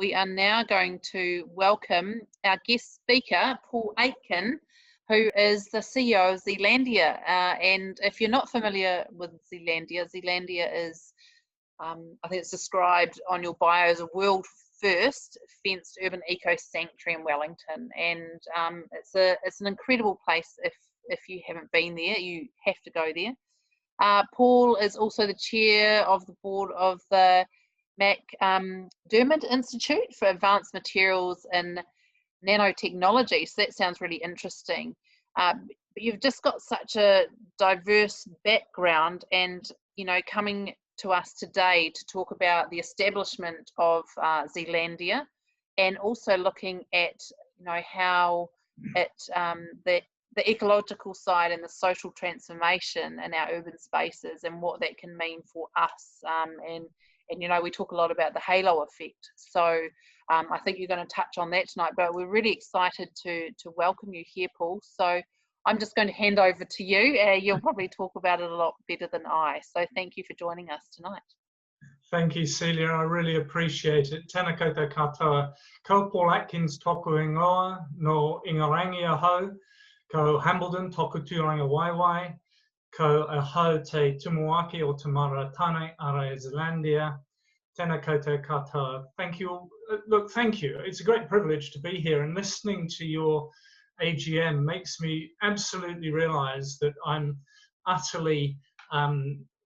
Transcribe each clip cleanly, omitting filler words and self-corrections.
we are now going to welcome our guest speaker, Paul Atkin, who is the CEO of Zealandia. And if you're not familiar with Zealandia, Zealandia is, I think it's described on your bio as a world first fenced urban eco sanctuary in Wellington. And it's an incredible place. If you haven't been there, you have to go there. Paul is also the chair of the board of the MacDiarmid Institute for Advanced Materials and Nanotechnology. So that sounds really interesting. But you've just got such a diverse background, and coming to us today to talk about the establishment of Zealandia, and also looking at how it the ecological side and the social transformation in our urban spaces and what that can mean for us. And we talk a lot about the halo effect. So I think you're going to touch on that tonight, but we're really excited to welcome you here, Paul. So I'm just going to hand over to you. You'll probably talk about it a lot better than I. So thank you for joining us tonight. Thank you, Celia. I really appreciate it. Tēnā koutou katoa. Ko Paul Atkins toku ingoa no Ingarangi ahau. Ko Hambledon toku tūranga waiwai. Ko ahau te tumuaki o Tamara Tane ara Zealandia. Tēnā koutou katoa. Thank you. Look, thank you. It's a great privilege to be here, and listening to your AGM makes me absolutely realize that I'm utterly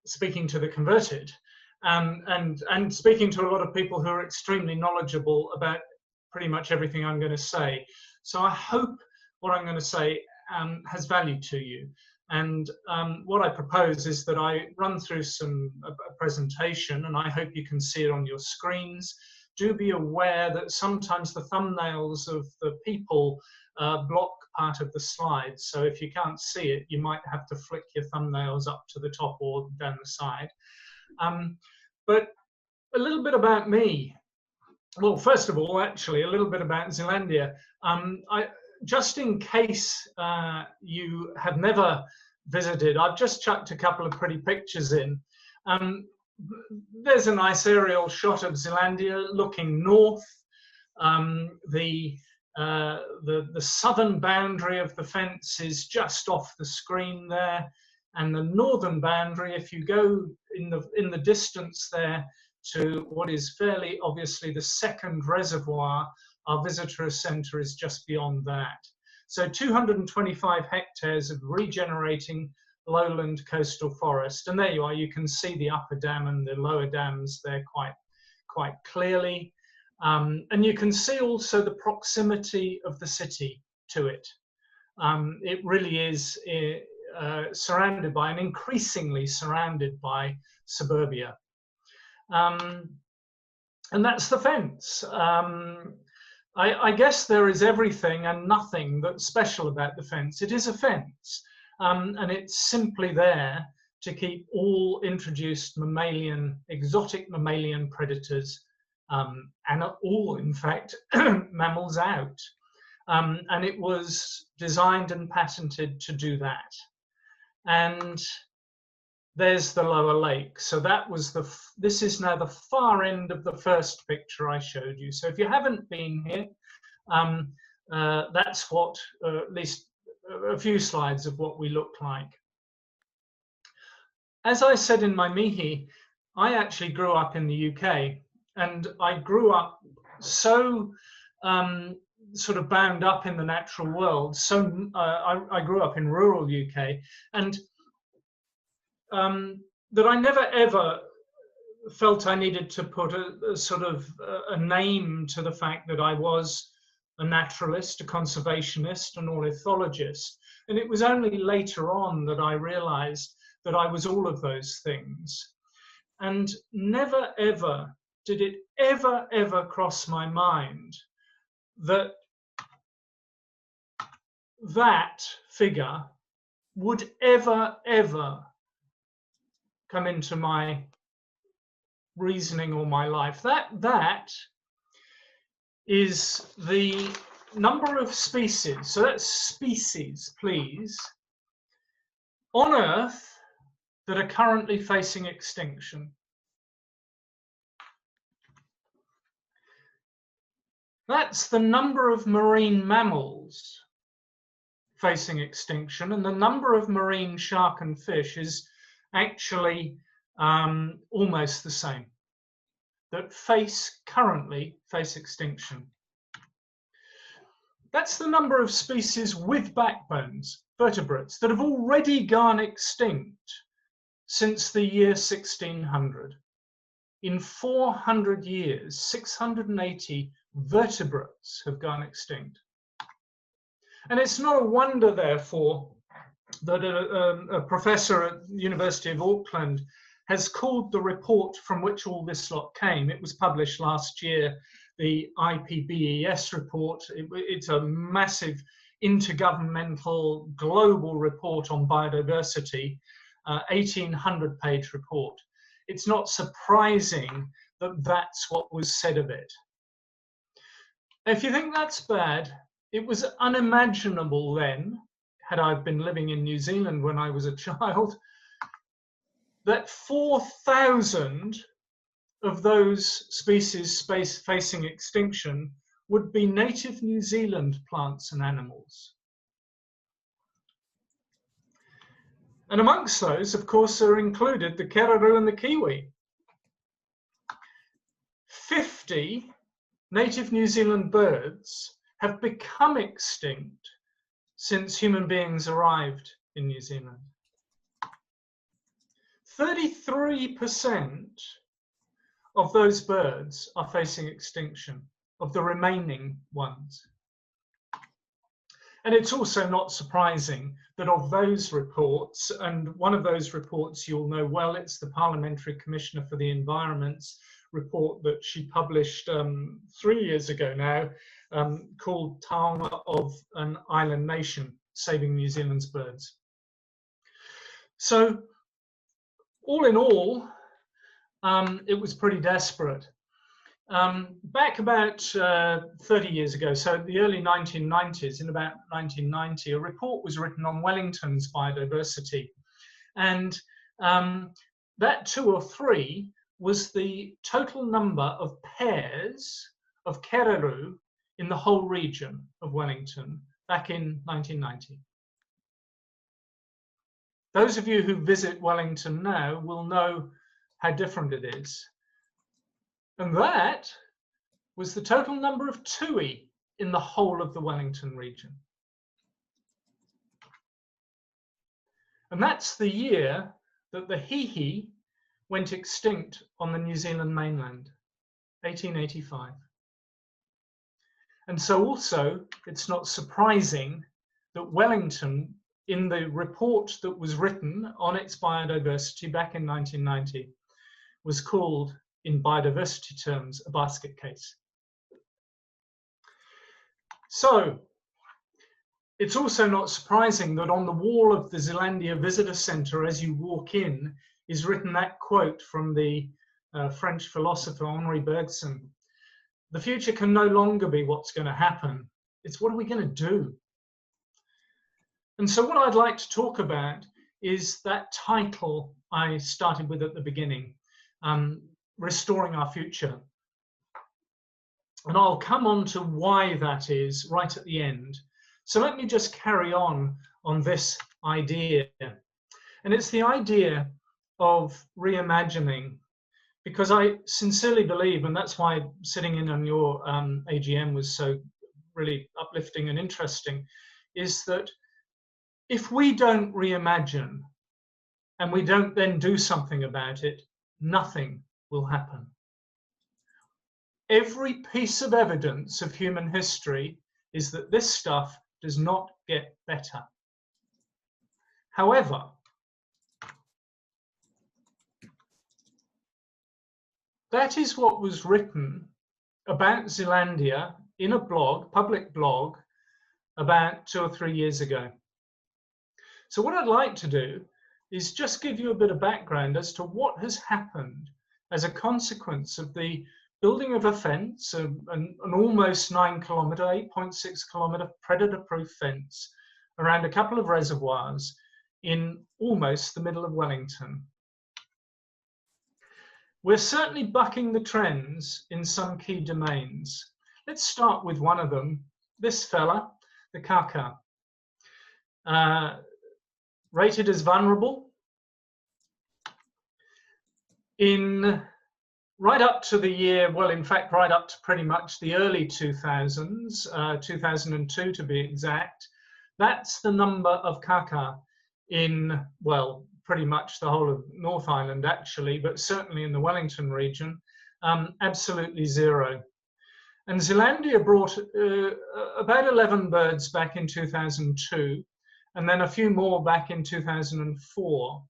speaking to the converted, and speaking to a lot of people who are extremely knowledgeable about pretty much everything I'm going to say. So I hope what I'm going to say has value to you. And what I propose is that I run through a presentation, and I hope you can see it on your screens. Do be aware that sometimes the thumbnails of the people block part of the slides. So if you can't see it, you might have to flick your thumbnails up to the top or down the side. But a little bit about me. Well, first of all, actually, a little bit about Zealandia. Just in case you have never visited, I've just chucked a couple of pretty pictures in. There's a nice aerial shot of Zealandia looking north. The southern boundary of the fence is just off the screen there, and the northern boundary, if you go in the distance there to what is fairly obviously the second reservoir, our visitor centre is just beyond that. So 225 hectares of regenerating lowland coastal forest, and there you are. You can see the upper dam and the lower dams there quite clearly, and you can see also the proximity of the city to it. It really is surrounded by, and increasingly surrounded by, suburbia, and that's the fence. I guess there is everything and nothing that's special about the fence. It is a fence, and it's simply there to keep all introduced exotic mammalian predators, and all, in fact, mammals out. And it was designed and patented to do that. And there's the lower lake. So that was this is now the far end of the first picture I showed you. So if you haven't been here, that's what, at least a few slides of what we look like. As I said in my mihi, I actually grew up in the UK, and I grew up so sort of bound up in the natural world. So I grew up in rural UK, and that I never ever felt I needed to put a sort of a name to the fact that I was a naturalist, a conservationist, an ornithologist. And it was only later on that I realized that I was all of those things. And never ever did it ever cross my mind that that figure would ever come into my reasoning or my life. That is the number of species, so that's species, please, on Earth that are currently facing extinction. That's the number of marine mammals facing extinction, and the number of marine shark and fish is actually almost the same, that currently face extinction. That's the number of species with backbones, vertebrates, that have already gone extinct since the year 1600. In 400 years, 680 vertebrates have gone extinct. And it's not a wonder, therefore, that a professor at the University of Auckland has called the report from which all this lot came. It was published last year, the IPBES report. It's a massive intergovernmental global report on biodiversity, 1,800-page report. It's not surprising that that's what was said of it. If you think that's bad, it was unimaginable then, had I been living in New Zealand when I was a child, that 4,000 of those species facing extinction would be native New Zealand plants and animals. And amongst those, of course, are included the kereroo and the kiwi. 50 native New Zealand birds have become extinct since human beings arrived in New Zealand. 33% of those birds are facing extinction, of the remaining ones. And it's also not surprising that of those reports, and one of those reports you'll know well, it's the Parliamentary Commissioner for the Environment's report that she published 3 years ago now, called Taonga of an Island Nation, Saving New Zealand's Birds. So all in all, it was pretty desperate. Back about 30 years ago, so the early 1990s, in about 1990, a report was written on Wellington's biodiversity. And that 2 or 3 was the total number of pairs of kereroo in the whole region of Wellington back in 1990. Those of you who visit Wellington now will know how different it is. And that was the total number of tui in the whole of the Wellington region. And that's the year that the hihi went extinct on the New Zealand mainland, 1885. And so also, it's not surprising that Wellington, in the report that was written on its biodiversity back in 1990, was called, in biodiversity terms, a basket case. So it's also not surprising that on the wall of the Zealandia Visitor Centre, as you walk in, is written that quote from the French philosopher Henri Bergson: "The future can no longer be what's going to happen, it's what are we going to do?" And so what I'd like to talk about is that title I started with at the beginning, Restoring Our Future. And I'll come on to why that is right at the end. So let me just carry on this idea. And it's the idea of reimagining, because I sincerely believe, and that's why sitting in on your AGM was so really uplifting and interesting, is that if we don't reimagine and we don't then do something about it, nothing will happen. Every piece of evidence of human history is that this stuff does not get better. However, that is what was written about Zealandia in a blog, public blog, about 2 or 3 years ago. So what I'd like to do is just give you a bit of background as to what has happened as a consequence of the building of a fence, an almost 9 kilometre, 8.6 kilometre predator-proof fence around a couple of reservoirs in almost the middle of Wellington. We're certainly bucking the trends in some key domains, Let's start with one of them, this fella, the kaka. Rated as vulnerable in right up to the year, well, in fact, right up to pretty much the early 2000s, 2002 to be exact. That's the number of kaka in, well, pretty much the whole of North Island, actually, but certainly in the Wellington region, absolutely zero. And Zealandia brought about 11 birds back in 2002, and then a few more back in 2004.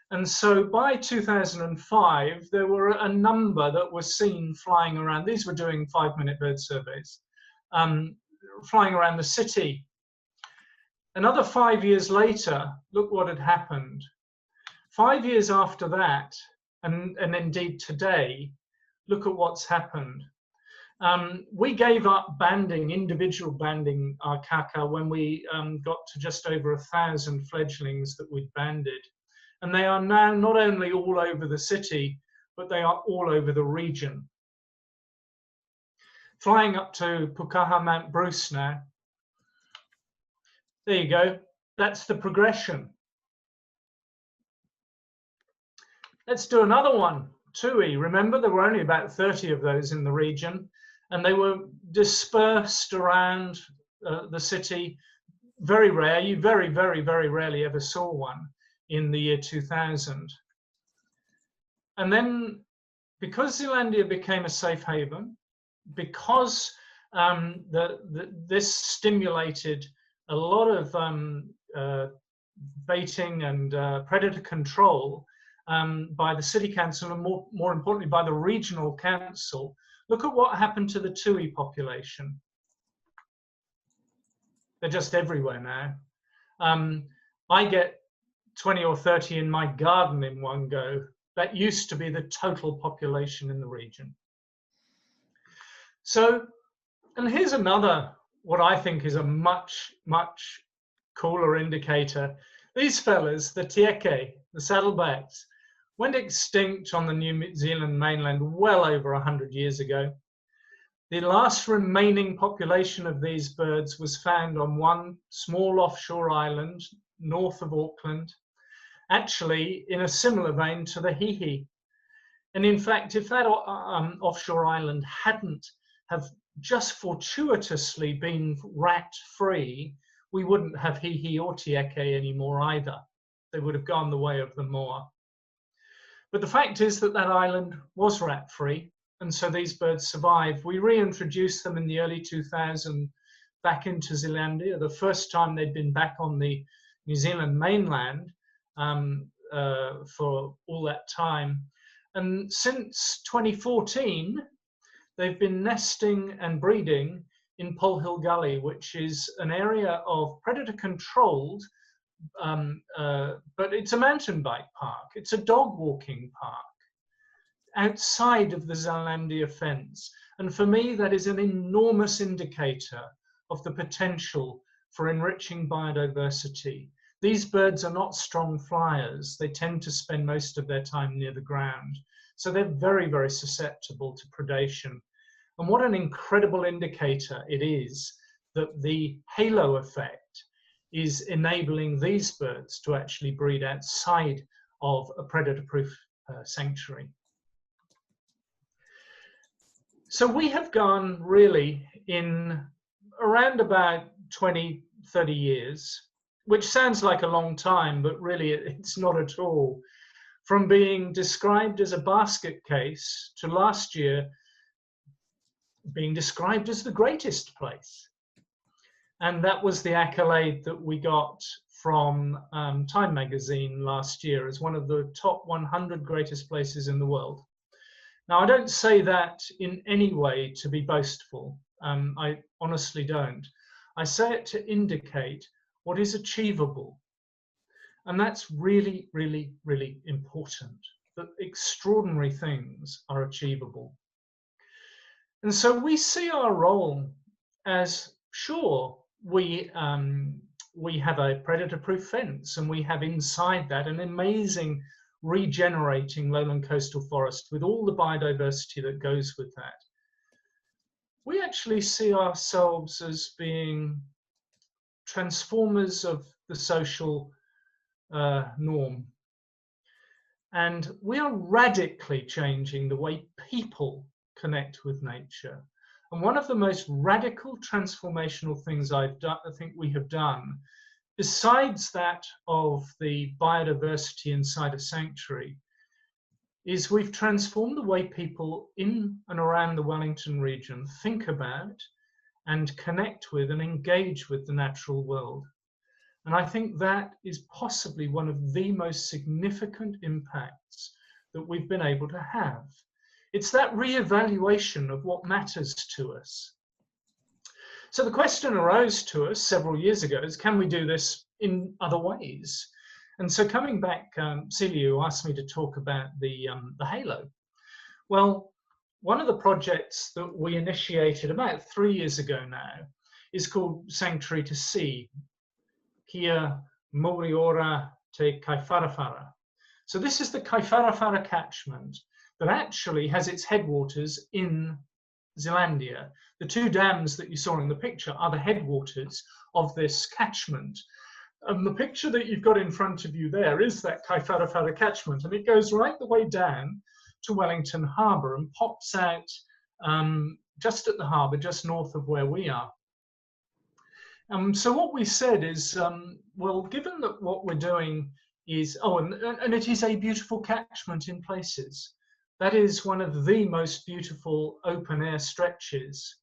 And so by 2005, there were a number that were seen flying around. These were doing 5-minute bird surveys, flying around the city. Another 5 years later, look what had happened. 5 years after that, and indeed today, look at what's happened. We gave up banding, individual banding our kaka when we got to just over 1,000 fledglings that we'd banded. And they are now not only all over the city, but they are all over the region. Flying up to Pukaha Mount Bruce now. There you go. That's the progression. Let's do another one. Tui. Remember, there were only about 30 of those in the region, and they were dispersed around the city. Very rare. You very, very, very rarely ever saw one in the year 2000. And then, because Zealandia became a safe haven, because this stimulated a lot of baiting and predator control by the city council, and more importantly by the regional council, look at what happened to the tui population. They're just everywhere now. I get 20 or 30 in my garden in one go. That used to be the total population in the region. So, and here's another, what I think is a much, much cooler indicator. These fellas, the tieke, the saddlebacks, went extinct on the New Zealand mainland well over 100 years ago. The last remaining population of these birds was found on one small offshore island north of Auckland, actually in a similar vein to the hihi. And in fact, if that offshore island hadn't have just fortuitously been rat-free, we wouldn't have hihi or tieke anymore either. They would have gone the way of the moa. But the fact is that that island was rat-free, and so these birds survived. We reintroduced them in the early 2000s back into Zealandia, the first time they'd been back on the New Zealand mainland for all that time. And since 2014, they've been nesting and breeding in Pole Hill Gully, which is an area of predator-controlled, but it's a mountain bike park. It's a dog walking park outside of the Zealandia fence. And for me, that is an enormous indicator of the potential for enriching biodiversity. These birds are not strong flyers. They tend to spend most of their time near the ground. So they're very, very susceptible to predation. And what an incredible indicator it is that the halo effect is enabling these birds to actually breed outside of a predator-proof sanctuary. So we have gone really in around about 20, 30 years, which sounds like a long time, but really it's not at all. From being described as a basket case to last year being described as the greatest place. And that was the accolade that we got from Time magazine last year as one of the top 100 greatest places in the world. Now, I don't say that in any way to be boastful. I honestly don't. I say it to indicate what is achievable. And that's really, really, really important, that extraordinary things are achievable. And so we see our role as, sure, we have a predator-proof fence, and we have inside that an amazing regenerating lowland coastal forest with all the biodiversity that goes with that. we actually see ourselves as being transformers of the social norm. And we are radically changing the way people connect with nature. And one of the most radical transformational things I think we have done, besides that of the biodiversity inside a sanctuary, is we've transformed the way people in and around the Wellington region think about and connect with and engage with the natural world. And I think that is possibly one of the most significant impacts that we've been able to have. It's that re-evaluation of what matters to us. So the question arose to us several years ago is, can we do this in other ways? And so coming back, Celia asked me to talk about the halo. Well, one of the projects that we initiated about 3 years ago now is called Sanctuary to Sea, Kia Moriora te Kaiwharawhara. So this is the Kaiwharawhara catchment that actually has its headwaters in Zealandia. The two dams that you saw in the picture are the headwaters of this catchment. And the picture that you've got in front of you there is that Kaiwharawhara catchment, and it goes right the way down to Wellington Harbour and pops out just at the harbour, just north of where we are. So what we said is, well, given that what we're doing is, and it is a beautiful catchment in places. That is one of the most beautiful open air stretches.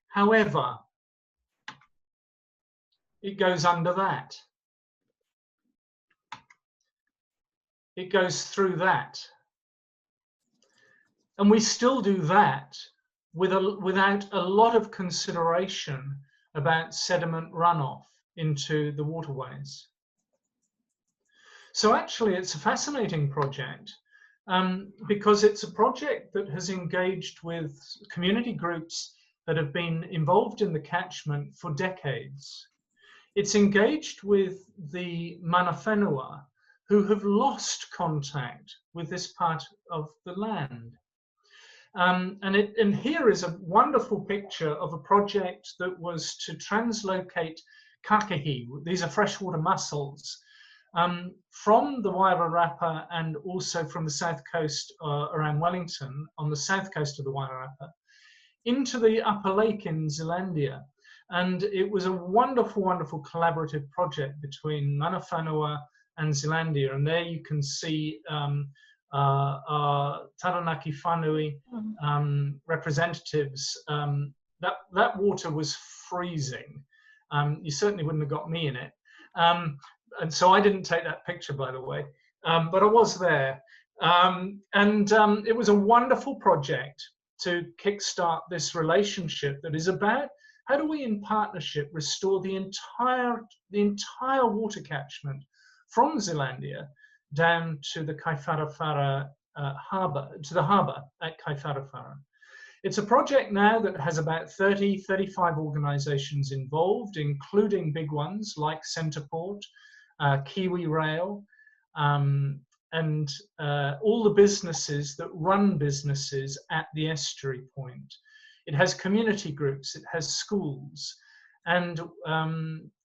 However, it goes under that. It goes through that. And we still do that without a lot of consideration about sediment runoff into the waterways. So actually it's a fascinating project because it's a project that has engaged with community groups that have been involved in the catchment for decades. It's engaged with the mana whenua who have lost contact with this part of the land. And here is a wonderful picture of a project that was to translocate kakehi, these are freshwater mussels, from the Wairarapa and also from the south coast around Wellington, on the south coast of the Wairarapa, into the upper lake in Zealandia. And it was a wonderful, wonderful collaborative project between mana whenua and Zealandia. And there you can see Taranaki whanui representatives. That water was freezing. You certainly wouldn't have got me in it. And so I didn't take that picture, by the way, but I was there. It was a wonderful project to kickstart this relationship that is about how do we in partnership restore the entire water catchment from Zealandia down to the Kaiwharawhara harbour, to the harbour at Kaiwharawhara. It's a project now that has about 35 organisations involved, including big ones like Centreport, Kiwi Rail, and all the businesses that run businesses at the estuary point. It has community groups, it has schools, and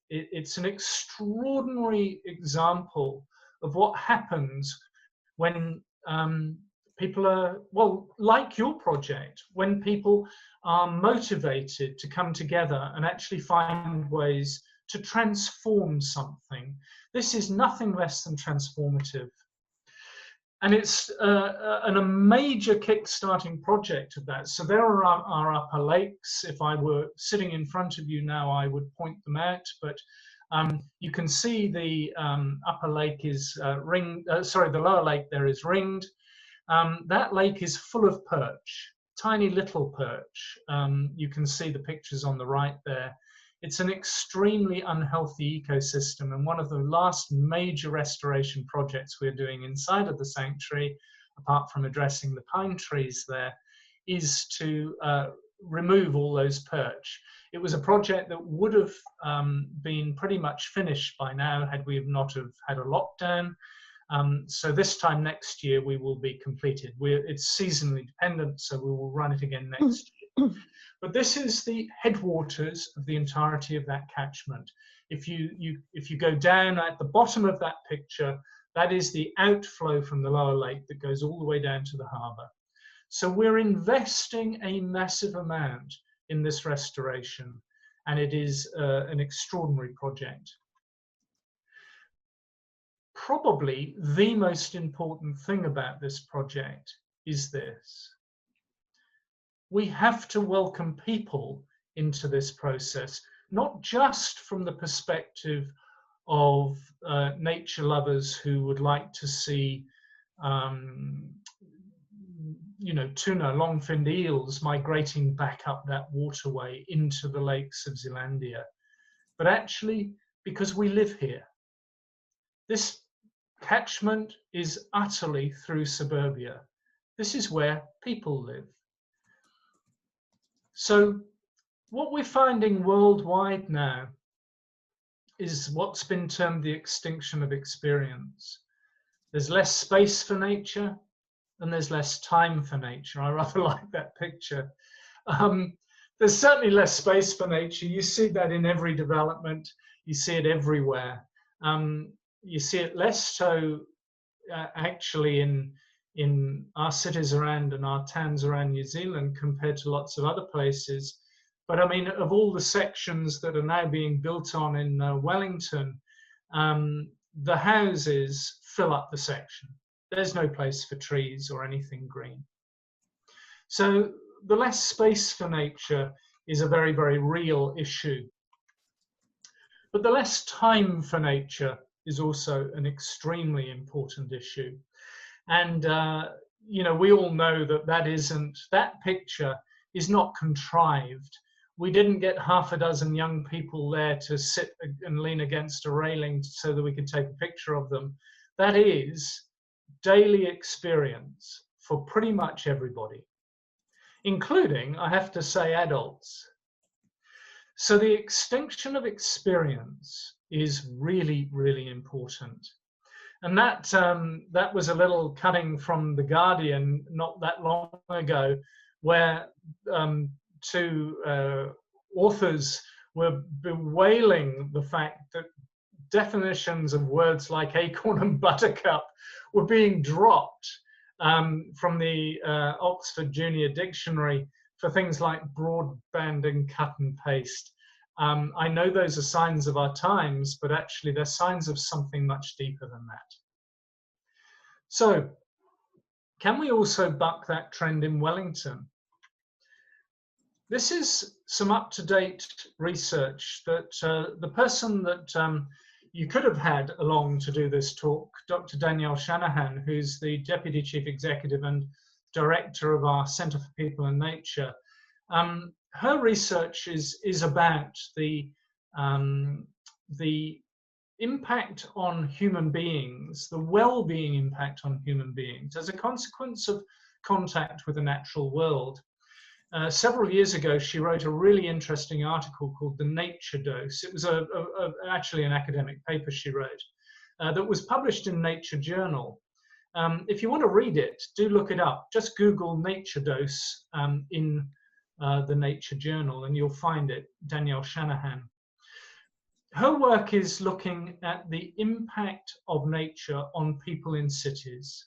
it's an extraordinary example of what happens when people are, well, like your project, when people are motivated to come together and actually find ways to transform something. This is nothing less than transformative. And it's a major kick-starting project of that. So there are our upper lakes. If I were sitting in front of you now, I would point them out. But you can see the upper lake is ringed. Sorry, the lower lake there is ringed. That lake is full of perch, tiny little perch. You can see the pictures on the right there. It's an extremely unhealthy ecosystem, and one of the last major restoration projects we're doing inside of the sanctuary, apart from addressing the pine trees there, is to remove all those perch. It was a project that would have been pretty much finished by now had we not have had a lockdown. So this time next year we will be completed. It's seasonally dependent, so we will run it again next year. But this is the headwaters of the entirety of that catchment. If you go down at the bottom of that picture, that is the outflow from the lower lake that goes all the way down to the harbour. So we're investing a massive amount in this restoration, and it is an extraordinary project. Probably the most important thing about this project is this. We have to welcome people into this process, not just from the perspective of nature lovers who would like to see tuna, long-finned eels migrating back up that waterway into the lakes of Zealandia, but actually because we live here. This catchment is utterly through suburbia. This is where people live. So what we're finding worldwide now is what's been termed the extinction of experience. There's less space for nature and there's less time for nature. I rather like that picture. There's certainly less space for nature. You see that in every development. You see it everywhere. You see it less so actually in our cities around and our towns around New Zealand compared to lots of other places. But I mean, of all the sections that are now being built on in Wellington, the houses fill up the section. There's no place for trees or anything green. So the less space for nature is a very, very real issue. But the less time for nature is also an extremely important issue. And, we all know that that picture is not contrived. We didn't get half a dozen young people there to sit and lean against a railing so that we could take a picture of them. That is daily experience for pretty much everybody, including, I have to say, adults. So the extinction of experience is really, really important. And that was a little cutting from The Guardian not that long ago, where two authors were bewailing the fact that definitions of words like acorn and buttercup were being dropped from the Oxford Junior Dictionary for things like broadband and cut and paste. I know those are signs of our times, but actually they're signs of something much deeper than that. So, can we also buck that trend in Wellington? This is some up-to-date research that the person that you could have had along to do this talk, Dr. Danielle Shanahan, who's the Deputy Chief Executive and Director of our Centre for People and Nature, her research is about the impact on human beings, the well-being impact on human beings as a consequence of contact with the natural world. Several years ago, she wrote a really interesting article called The Nature Dose. It was actually an academic paper she wrote that was published in Nature Journal. If you want to read it, do look it up. Just Google Nature Dose in the Nature Journal and you'll find it, Danielle Shanahan. Her work is looking at the impact of nature on people in cities.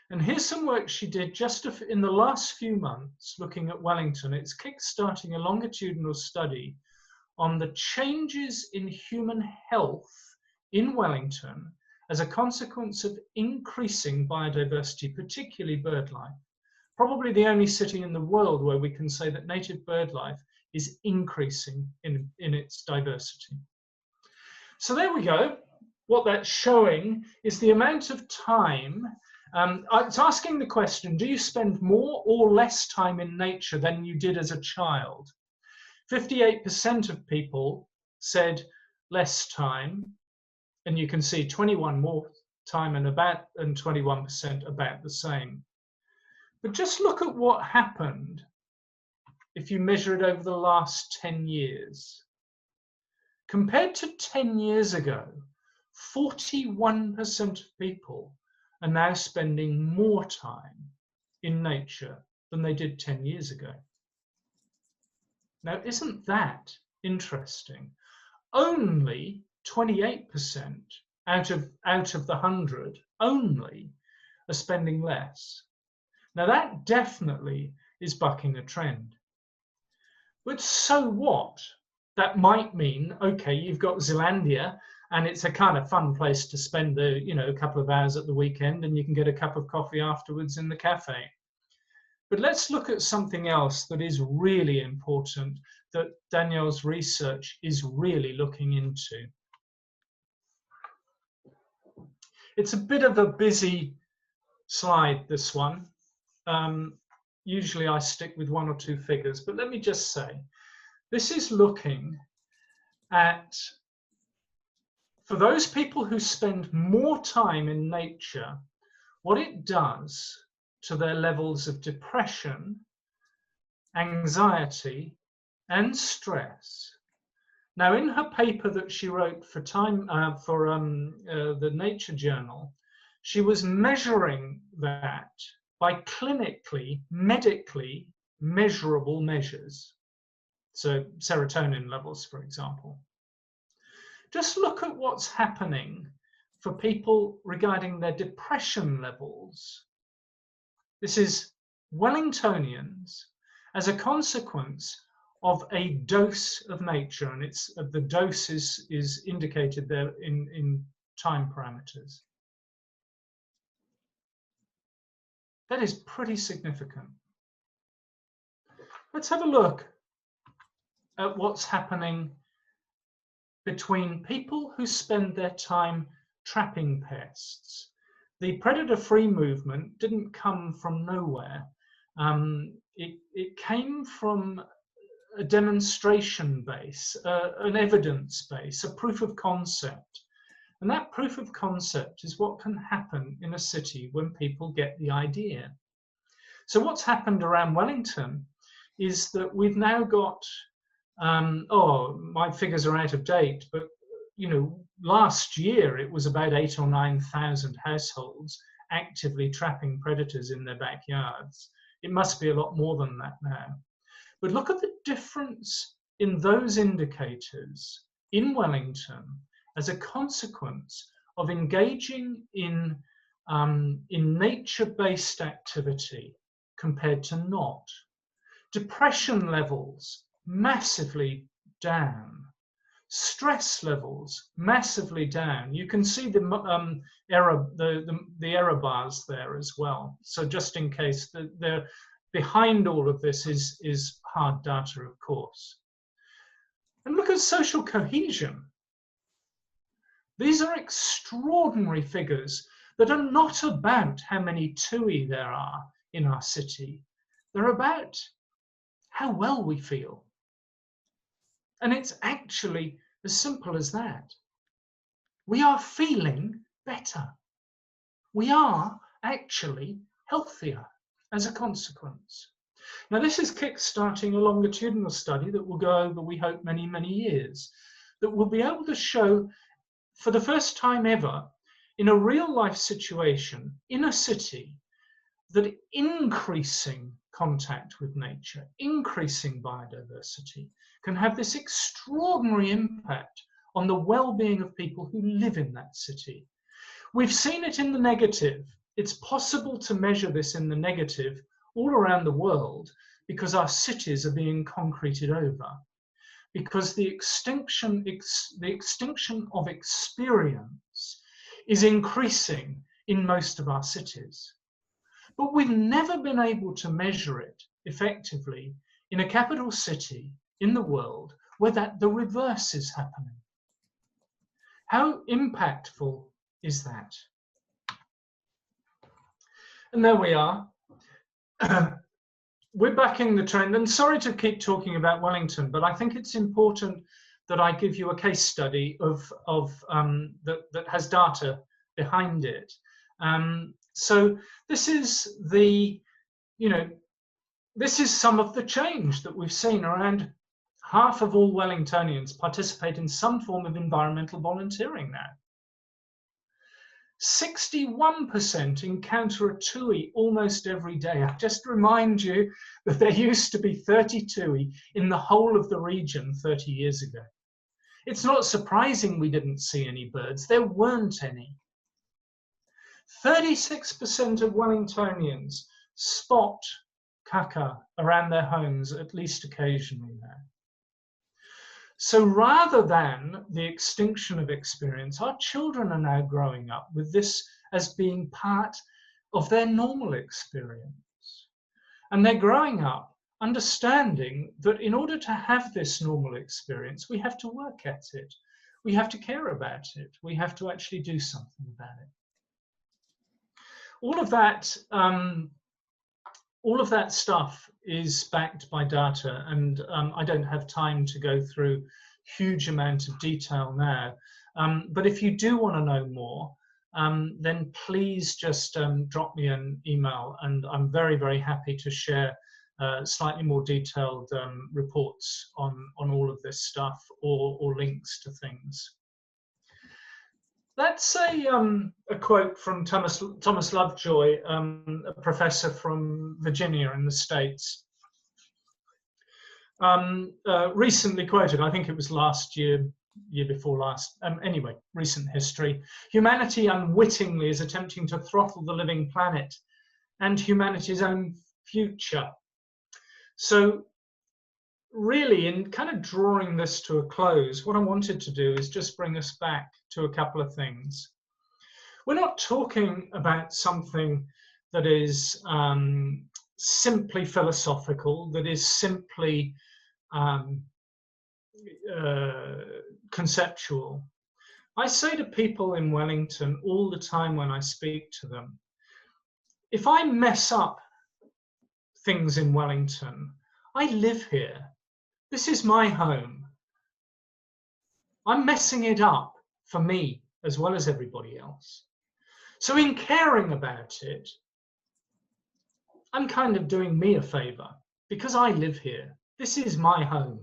And here's some work she did just in the last few months looking at Wellington. It's kick-starting a longitudinal study on the changes in human health in Wellington as a consequence of increasing biodiversity, particularly bird life. Probably the only city in the world where we can say that native bird life is increasing in its diversity. So there we go. What that's showing is the amount of time. It's asking the question, do you spend more or less time in nature than you did as a child? 58% of people said less time, and you can see 21 more time and 21% about the same. But just look at what happened if you measure it over the last 10 years. Compared to 10 years ago, 41% of people are now spending more time in nature than they did 10 years ago. Now, isn't that interesting? Only 28% out of the 100 only are spending less. Now, that definitely is bucking a trend. But so what? That might mean, okay, you've got Zealandia, and it's a kind of fun place to spend a couple of hours at the weekend, and you can get a cup of coffee afterwards in the cafe. But let's look at something else that is really important, that Danielle's research is really looking into. It's a bit of a busy slide, this one. Usually I stick with one or two figures, but let me just say, this is looking at, for those people who spend more time in nature, what it does to their levels of depression, anxiety, and stress. Now, in her paper that she wrote for the Nature Journal, she was measuring that by clinically, medically measurable measures. So serotonin levels, for example. Just look at what's happening for people regarding their depression levels. This is Wellingtonians as a consequence of a dose of nature, and the dose is indicated there in time parameters. That is pretty significant. Let's have a look at what's happening between people who spend their time trapping pests. The predator-free movement didn't come from nowhere. It came from a demonstration base, an evidence base, a proof of concept. And that proof of concept is what can happen in a city when people get the idea. So what's happened around Wellington is that we've now got, my figures are out of date, but last year it was about 8,000 or 9,000 households actively trapping predators in their backyards. It must be a lot more than that now. But look at the difference in those indicators in Wellington as a consequence of engaging in nature-based activity compared to not. Depression levels massively down. Stress levels massively down. You can see the error bars there as well. So just in case, behind all of this is hard data, of course. And look at social cohesion. These are extraordinary figures that are not about how many TUI there are in our city. They're about how well we feel. And it's actually as simple as that. We are feeling better. We are actually healthier as a consequence. Now, this is kick-starting a longitudinal study that will go over, we hope, many, many years, that will be able to show, for the first time ever, in a real-life situation, in a city, that increasing contact with nature, increasing biodiversity, can have this extraordinary impact on the well-being of people who live in that city. We've seen it in the negative. It's possible to measure this in the negative all around the world because our cities are being concreted over, because the extinction of experience is increasing in most of our cities. But we've never been able to measure it effectively in a capital city in the world where the reverse is happening. How impactful is that? And there we are. We're backing the trend, and sorry to keep talking about Wellington, but I think it's important that I give you a case study that has data behind it. So this is this is some of the change that we've seen. Around half of all Wellingtonians participate in some form of environmental volunteering now. 61% encounter a tui almost every day. I just remind you that there used to be 30 tui in the whole of the region 30 years ago. It's not surprising we didn't see any birds. There weren't any. 36% of Wellingtonians spot kaka around their homes at least occasionally now. So rather than the extinction of experience, our children are now growing up with this as being part of their normal experience. And they're growing up understanding that in order to have this normal experience, we have to work at it. We have to care about it. We have to actually do something about it. All of that stuff is backed by data, and I don't have time to go through huge amount of detail now. But if you do want to know more, then please just drop me an email, and I'm very, very happy to share slightly more detailed reports on all of this stuff, or links to things. That's a quote from Thomas Lovejoy, a professor from Virginia in the States. Recently quoted, I think it was last year, year before last, anyway, recent history. Humanity unwittingly is attempting to throttle the living planet and humanity's own future. So really, in kind of drawing this to a close, what I wanted to do is just bring us back to a couple of things. We're not talking about something that is simply philosophical, that is simply conceptual. I say to people in Wellington all the time when I speak to them, if I mess up things in Wellington, I live here. This is my home. I'm messing it up for me as well as everybody else. So in caring about it, I'm kind of doing me a favor because I live here. This is my home.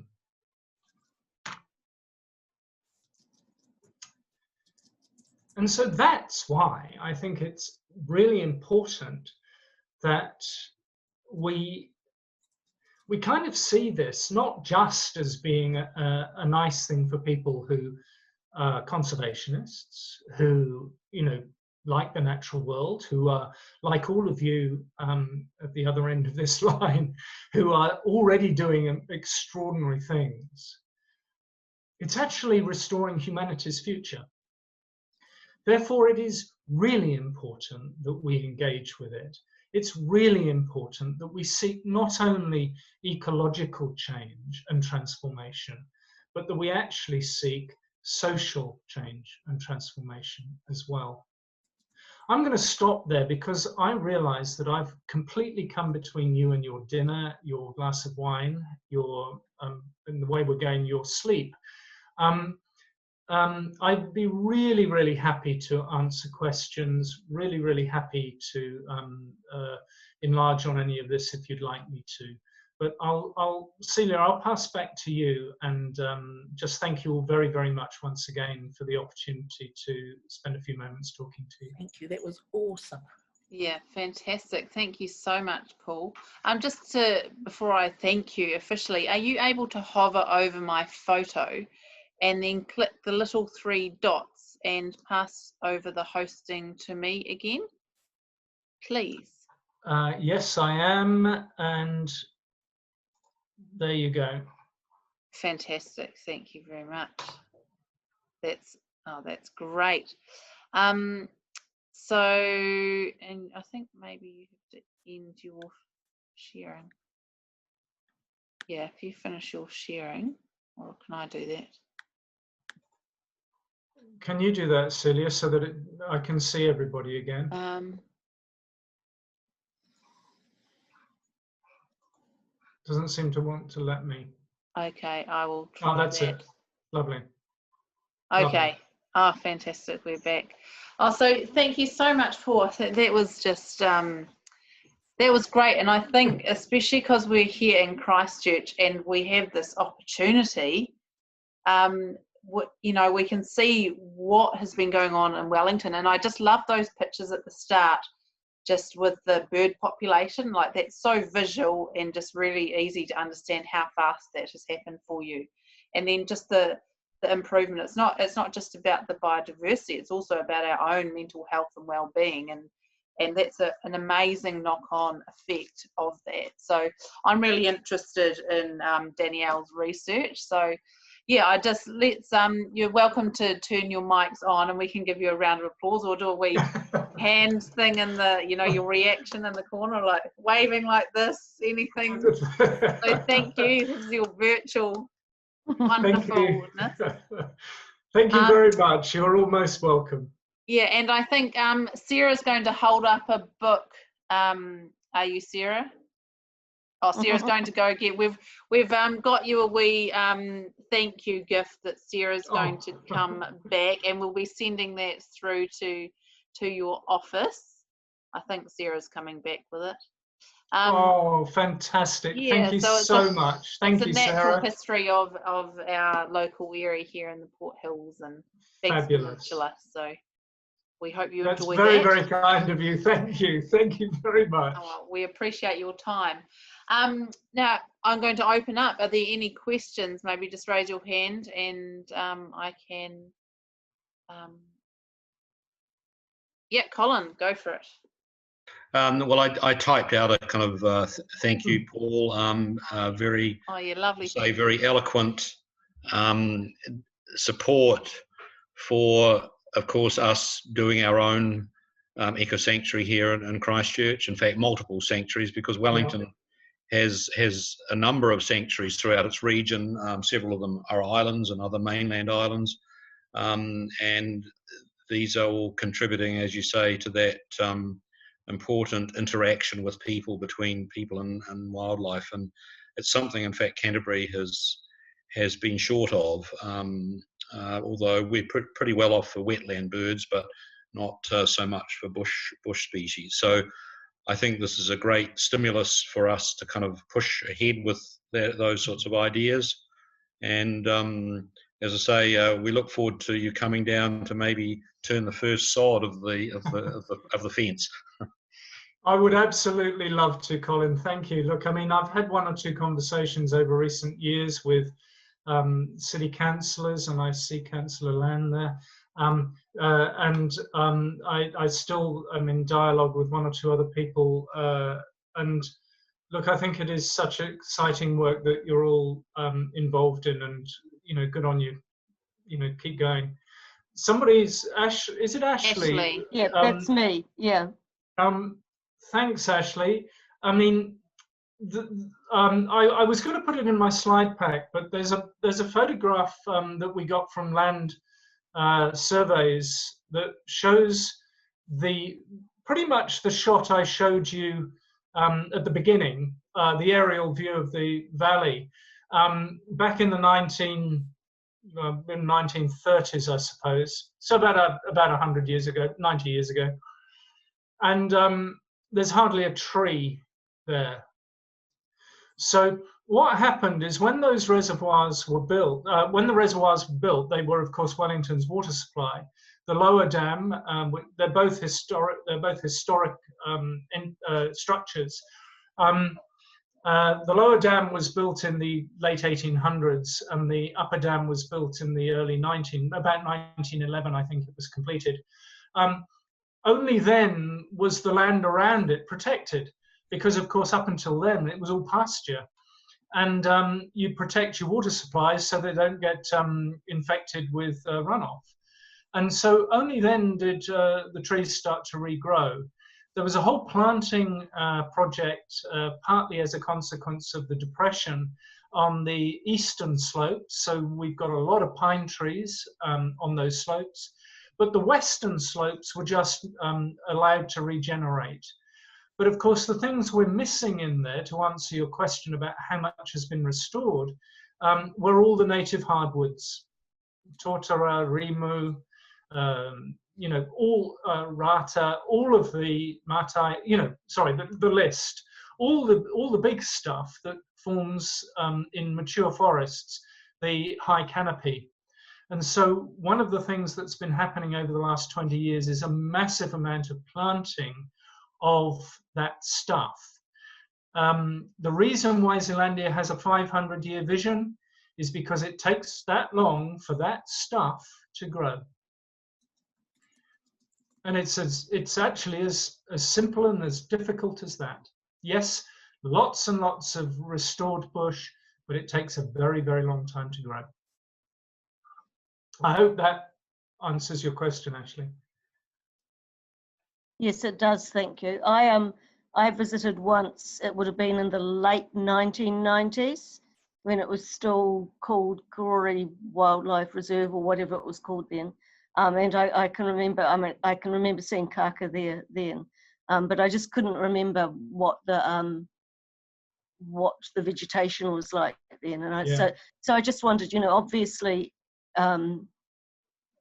And so that's why I think it's really important that we kind of see this not just as being a nice thing for people who are conservationists, who, like the natural world, who are like all of you at the other end of this line, who are already doing extraordinary things. It's actually restoring humanity's future. Therefore, it is really important that we engage with it. It's really important that we seek not only ecological change and transformation, but that we actually seek social change and transformation as well. I'm going to stop there because I realize that I've completely come between you and your dinner, your glass of wine, your, in the way we're going, your sleep. I'd be really, really happy to answer questions, really, really happy to enlarge on any of this if you'd like me to. But Celia, I'll pass back to you, and just thank you all very, very much once again for the opportunity to spend a few moments talking to you. Thank you, that was awesome. Yeah, fantastic. Thank you so much, Paul. Before I thank you officially, are you able to hover over my photo and then click the little 3 dots and pass over the hosting to me again, please? Yes, I am, and there you go. Fantastic. Thank you very much. That's great. So, and I think maybe you have to end your sharing. Yeah, if you finish your sharing, or can I do that? Can you do that, Celia, so that I can see everybody again? Doesn't seem to want to let me. Okay, I will try Oh, that's that. it. Lovely. Okay. Lovely. Oh, fantastic. We're back. Oh, so thank you so much, Paul. That was just that was great, and I think especially because we're here in Christchurch and we have this opportunity. you know, we can see what has been going on in Wellington, and I just love those pictures at the start, just with the bird population. Like, that's so visual and just really easy to understand how fast that has happened for you. And then just the improvement. It's not just about the biodiversity, it's also about our own mental health and well-being, and that's an amazing knock-on effect of that. So I'm really interested in Danielle's research. So yeah, you're welcome to turn your mics on and we can give you a round of applause, or do a wee hand thing in the, you know, your reaction in the corner, like waving like this, anything. So thank you. This is your virtual wonderfulness. Thank you very much. You're all most welcome. Yeah, and I think Sarah's going to hold up a book. Are you, Sarah? Oh, Sarah's going to go get. We've got you a wee thank you gift that Sarah's going to come back, and we'll be sending that through to your office. I think Sarah's coming back with it. Oh, fantastic! Yeah, thank you so much. Thank you, Sarah. It's a natural history of our local area here in the Port Hills and fabulous. So we hope you That's enjoy very, that. very kind of you. Thank you very much. Oh, we appreciate your time. Now I'm going to open up. Are there any questions? Maybe just raise your hand and I can. Yeah, Colin, go for it. Well, I typed out a kind of thank you, Paul. Very, oh yeah, lovely. Very eloquent support for, of course, us doing our own eco sanctuary here in Christchurch. In fact, multiple sanctuaries, because Wellington has a number of sanctuaries throughout its region. Several of them are islands and other mainland islands, and these are all contributing, as you say, to that important interaction with people, between people and wildlife. And it's something, in fact, Canterbury has been short of, although we're pretty well off for wetland birds, but not so much for bush species. So I think this is a great stimulus for us to kind of push ahead with those sorts of ideas. And as I say, we look forward to you coming down to maybe turn the first sod of the fence. I would absolutely love to, Colin. Thank you. Look, I mean, I've had one or two conversations over recent years with city councillors, and I see Councillor Land there. I still am in dialogue with one or two other people. And look, I think it is such exciting work that you're all involved in, and, you know, good on you. You know, keep going. Somebody's is it Ashley? Ashley. Yeah, that's me. Yeah. Thanks, Ashley. I mean, I was going to put it in my slide pack, but there's a photograph that we got from land surveys that shows pretty much the shot I showed you at the beginning, the aerial view of the valley, back in the 1930s, I suppose. So about 100 years ago, 90 years ago. And there's hardly a tree there. So what happened is, when those reservoirs were built, they were, of course, Wellington's water supply. The lower dam, they're both historic structures. The lower dam was built in the late 1800s, and the upper dam was built in the early about 1911, I think it was completed. Only then was the land around it protected, because, of course, up until then it was all pasture, and you protect your water supplies so they don't get infected with runoff. And so only then did the trees start to regrow. There was a whole planting project, partly as a consequence of the depression, on the eastern slopes. So we've got a lot of pine trees on those slopes. But the western slopes were just allowed to regenerate. But of course, the things we're missing in there, to answer your question about how much has been restored, were all the native hardwoods, totara, rimu, you know, all rata, all of the matai, you know, sorry, the list, all the big stuff that forms in mature forests the high canopy. And so one of the things that's been happening over the last 20 years is a massive amount of planting of that stuff. The reason why Zealandia has a 500-year vision is because it takes that long for that stuff to grow. And it's actually as simple and as difficult as that. Yes, lots and lots of restored bush, but it takes a very, very long time to grow. I hope that answers your question, Ashley. Yes, it does. Thank you. I visited once. It would have been in the late 1990s when it was still called Glory Wildlife Reserve or whatever it was called then. And I can remember. I mean, I can remember seeing kaka there then, but I just couldn't remember what the vegetation was like then. And so I just wondered, you know, obviously, in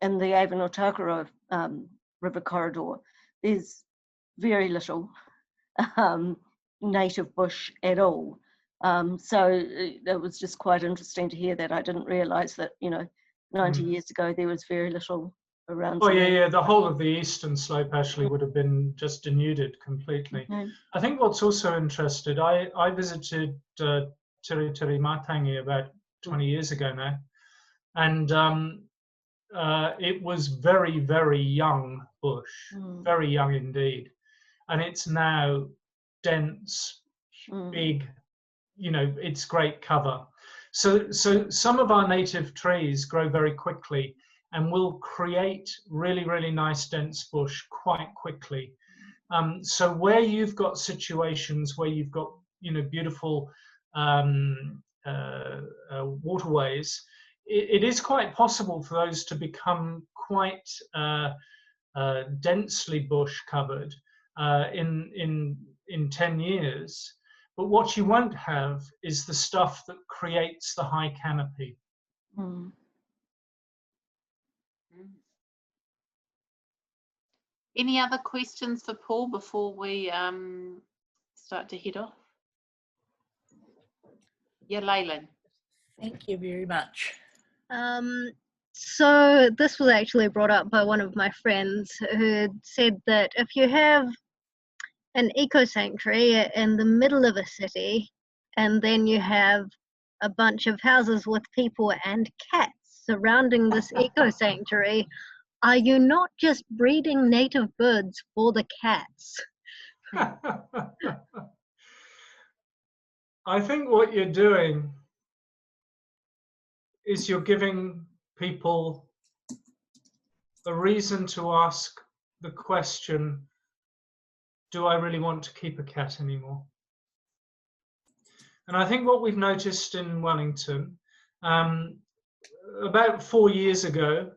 the Avon Otakaro River corridor, there's very little native bush at all. So it was just quite interesting to hear that. I didn't realise that, you know, 90 years ago there was very little around. Oh yeah, the whole of the eastern slope actually would have been just denuded completely. I think what's also interesting, I visited Tiri Matangi about 20 years ago now, and it was very, very young bush, very young indeed, and it's now dense, big, you know, it's great cover. So some of our native trees grow very quickly and will create really, really nice dense bush quite quickly. So where you've got situations where you've got, you know, beautiful waterways, it is quite possible for those to become quite densely bush covered in 10 years. But what you won't have is the stuff that creates the high canopy. Any other questions for Paul before we start to head off? Yeah, Leyland. Thank you very much. So this was actually brought up by one of my friends who had said that if you have an eco-sanctuary in the middle of a city and then you have a bunch of houses with people and cats surrounding this eco-sanctuary, are you not just breeding native birds for the cats? I think what you're doing is you're giving people a reason to ask the question, do I really want to keep a cat anymore? And I think what we've noticed in Wellington, about 4 years ago,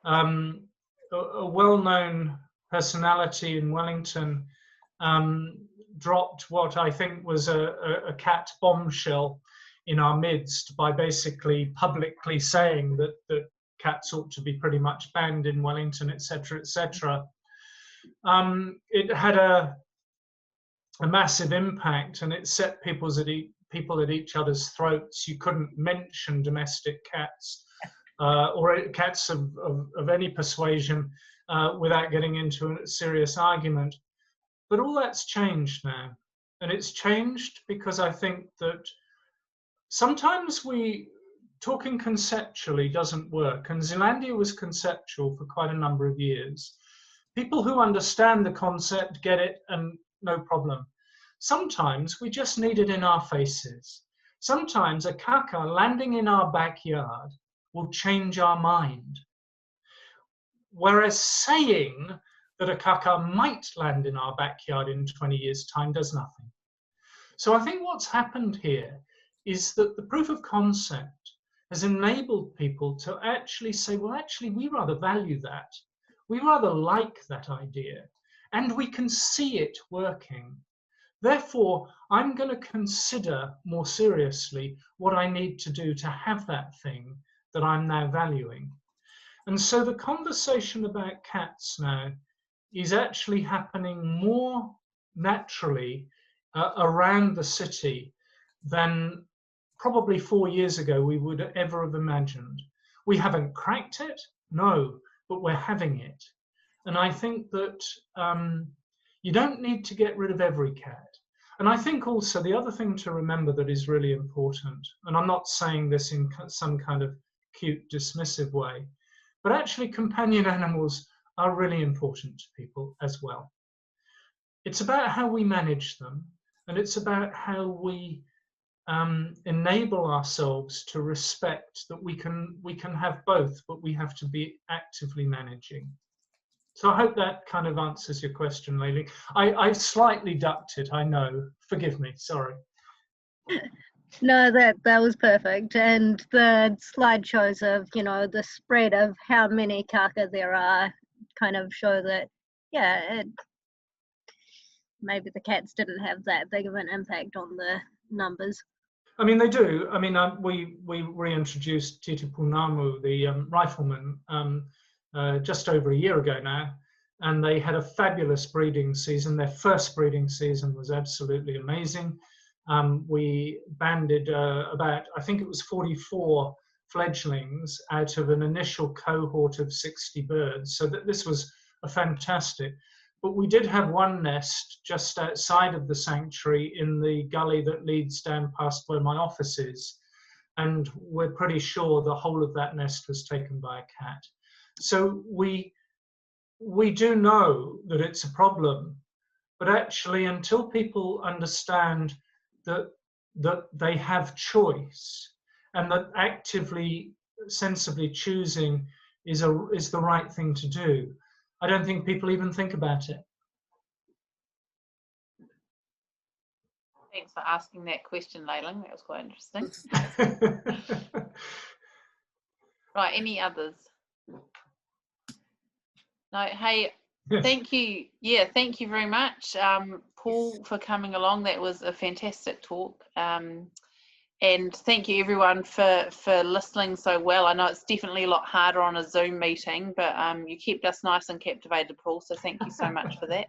a well-known personality in Wellington dropped what I think was a cat bombshell in our midst by basically publicly saying that cats ought to be pretty much banned in Wellington, etc., etc. It had a massive impact, and it set people at each other's throats. You couldn't mention domestic cats or cats of any persuasion without getting into a serious argument. But all that's changed now, and it's changed because I think that sometimes talking conceptually doesn't work, and Zealandia was conceptual for quite a number of years. People who understand the concept get it, and no problem. Sometimes we just need it in our faces. Sometimes a kaka landing in our backyard will change our mind. Whereas saying that a kaka might land in our backyard in 20 years' time does nothing. So I think what's happened here is that the proof of concept has enabled people to actually say, well, actually, we rather value that. We rather like that idea, and we can see it working. Therefore, I'm going to consider more seriously what I need to do to have that thing that I'm now valuing. And so the conversation about cats now is actually happening more naturally around the city than probably 4 years ago we would ever have imagined. We haven't cracked it, no, but we're having it. And I think that you don't need to get rid of every cat. And I think also the other thing to remember that is really important, and I'm not saying this in some kind of cute, dismissive way, but actually companion animals are really important to people as well. It's about how we manage them, and it's about how we enable ourselves to respect that we can have both, but we have to be actively managing. So I hope that kind of answers your question, Layli. I slightly ducked it, I know. Forgive me, sorry. No, that was perfect. And the slideshows of, you know, the spread of how many kaka there are kind of show that, yeah, maybe the cats didn't have that big of an impact on the numbers. I mean, they do. I mean, we reintroduced Titipunamu, the rifleman, just over a year ago now, and they had a fabulous breeding season. Their first breeding season was absolutely amazing. We banded about, I think it was 44 fledglings out of an initial cohort of 60 birds. So that this was a fantastic. But we did have one nest just outside of the sanctuary in the gully that leads down past where my office is. And we're pretty sure the whole of that nest was taken by a cat. So we do know that it's a problem, but actually until people understand that they have choice and that actively, sensibly choosing is the right thing to do, I don't think people even think about it. Thanks for asking that question, Leyland. That was quite interesting. Right, any others? No, hey, Yes. thank you. Yeah, thank you very much, Paul, for coming along. That was a fantastic talk. And thank you everyone for listening so well. I know it's definitely a lot harder on a Zoom meeting, but you kept us nice and captivated, Paul, so thank you so much for that.